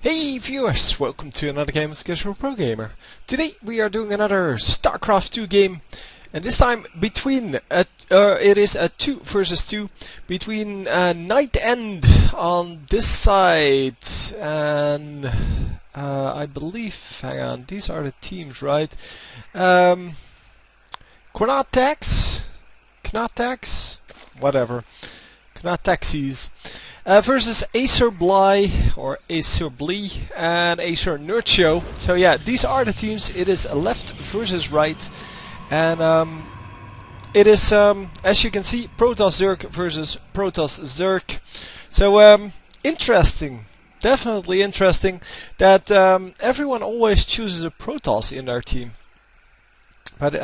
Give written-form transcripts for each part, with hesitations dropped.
Hey viewers, welcome to another game of Casual Pro Gamer. Today we are doing another StarCraft 2 game, and this time between it is a 2 versus 2 between NightEnD on this side and I believe, hang on, these are the teams, right? QnateksYz, whatever, QnateksYz. Versus AcerBly or AcerBly and AcerNerchio. So yeah, these are the teams. It is left versus right, and it is as you can see, PZvsZP versus PZvsZP. So interesting, definitely interesting that everyone always chooses a Protoss in their team. But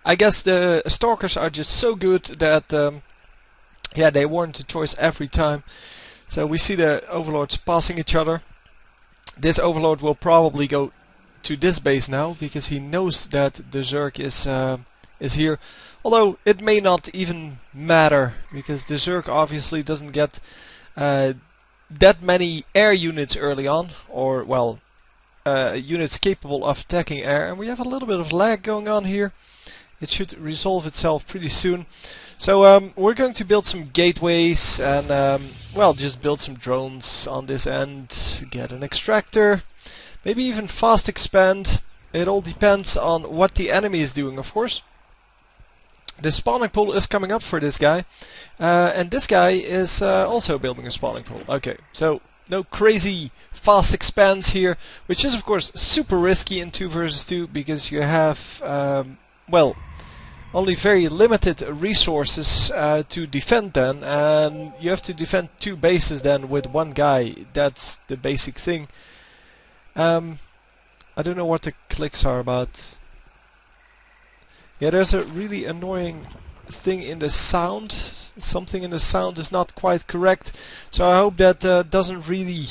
I guess the Stalkers are just so good that yeah, they warrant a choice every time. So we see the overlords passing each other. This overlord will probably go to this base now because he knows that the Zerg is here. Although it may not even matter because the Zerg obviously doesn't get that many air units early on, or well, units capable of attacking air. And we have a little bit of lag going on here. It should resolve itself pretty soon. So we're going to build some gateways and well, just build some drones on this end, get an extractor, maybe even fast expand. It all depends on what the enemy is doing, of course. The spawning pool is coming up for this guy, and this guy is also building a spawning pool. Okay, so no crazy fast expands here, which is of course super risky in 2 versus 2 because you have well, only very limited resources to defend then, and you have to defend 2 bases then with 1 guy. That's the basic thing. I don't know what the clicks are about. Yeah, there's a really annoying thing in the sound. Something in the sound is not quite correct, so I hope that doesn't really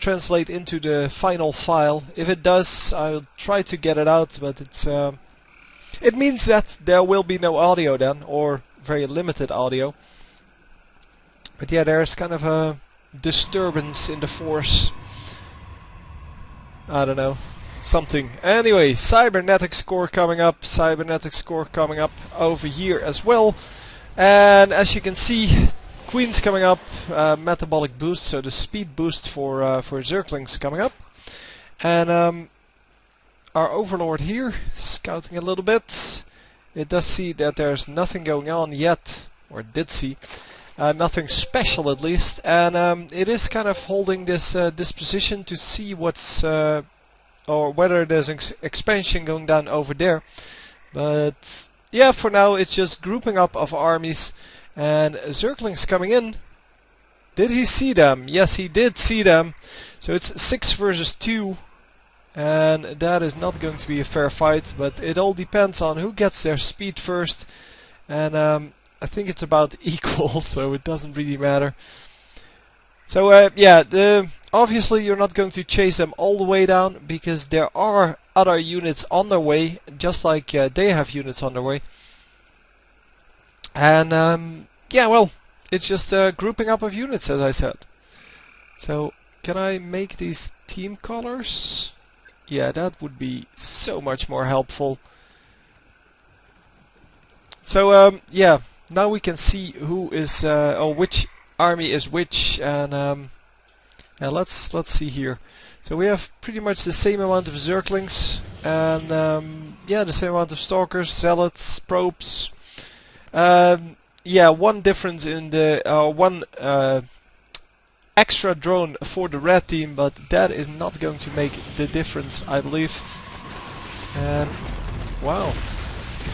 translate into the final file. If it does, I'll try to get it out, but it's it means that there will be no audio then, or very limited audio. But yeah, there's kind of a disturbance in the force. I don't know. Something. Anyway, cybernetics core coming up. Cybernetics core coming up over here as well. And as you can see, Queen's coming up. Metabolic boost, so the speed boost for Zerglings coming up. And our overlord here, scouting a little bit. It does see that there's nothing going on yet, or did see. Nothing special at least. And it is kind of holding this position to see what's, or whether there's expansion going down over there. But yeah, for now it's just grouping up of armies. And Zerglings coming in. Did he see them? Yes, he did see them. So it's 6 versus 2. And that is not going to be a fair fight, but it all depends on who gets their speed first. And I think it's about equal, so it doesn't really matter. So yeah, obviously you're not going to chase them all the way down, because there are other units on their way, just like they have units on their way. And yeah, well, it's just grouping up of units, as I said. So can I make these team colors? Yeah, that would be so much more helpful. So yeah, now we can see who is or which army is which, and yeah, let's see here. So we have pretty much the same amount of Zerglings, and yeah, the same amount of Stalkers, Zealots, Probes. Yeah, one difference in the one extra drone for the red team, but that is not going to make the difference, I believe. And wow,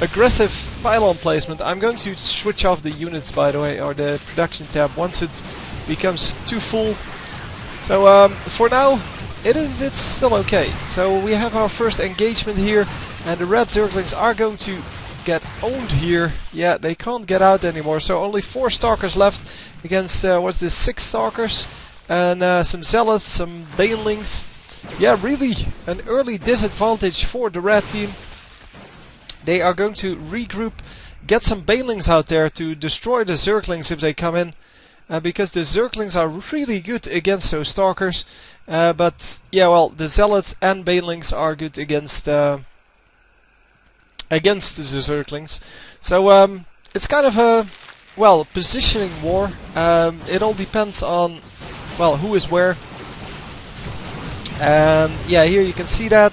aggressive pylon placement. I'm going to switch off the units, by the way, or the production tab once it becomes too full. So for now it's still okay. So we have our first engagement here, and the red Zerglings are going to get owned here. Yeah, they can't get out anymore, so only 4 Stalkers left against what's this, 6 Stalkers and some Zealots, some Banelings. Yeah, really an early disadvantage for the red team. They are going to regroup, get some Banelings out there to destroy the Zerglings if they come in, because the Zerglings are really good against those Stalkers. But yeah, well, the Zealots and Banelings are good against the Zerglings. So it's kind of a, well, positioning war. It all depends on, well, who is where. And yeah, here you can see that.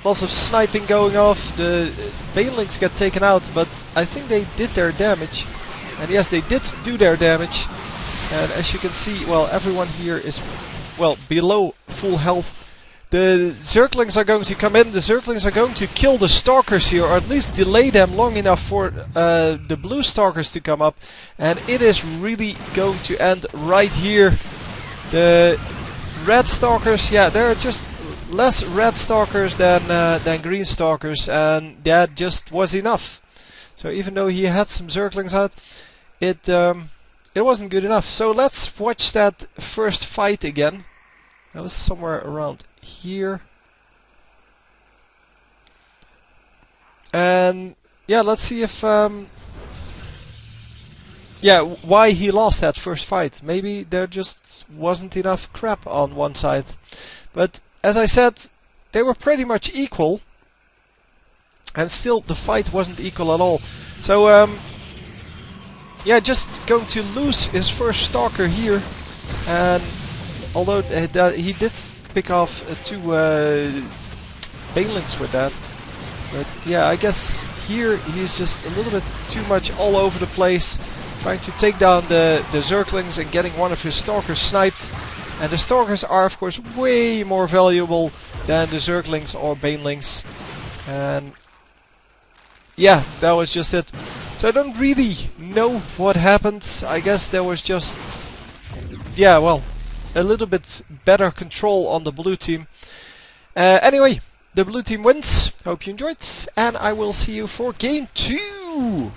Lots of sniping going off. The Banelings get taken out, but I think they did their damage. And yes, they did do their damage. And as you can see, well, everyone here is, well, below full health. The Zerglings are going to come in. The Zerglings are going to kill the Stalkers here, or at least delay them long enough for the blue Stalkers to come up. And it is really going to end right here. The red Stalkers, yeah, there are just less red Stalkers than green Stalkers, and that just was enough. So even though he had some Zerglings out, it wasn't good enough. So let's watch that first fight again. That was somewhere around here. And yeah, let's see if yeah, why he lost that first fight. Maybe there just wasn't enough crap on one side. But as I said, they were pretty much equal, and still the fight wasn't equal at all. So yeah, just going to lose his first Stalker here, and although he did pick off 2 Banelings with that, but yeah, I guess here he's just a little bit too much all over the place, trying to take down the Zerglings and getting one of his Stalkers sniped. And the Stalkers are of course way more valuable than the Zerglings or Banelings. And yeah, that was just it. So I don't really know what happened. I guess there was just, yeah, well, a little bit better control on the blue team. Anyway, the blue team wins. Hope you enjoyed, and I will see you for game 2.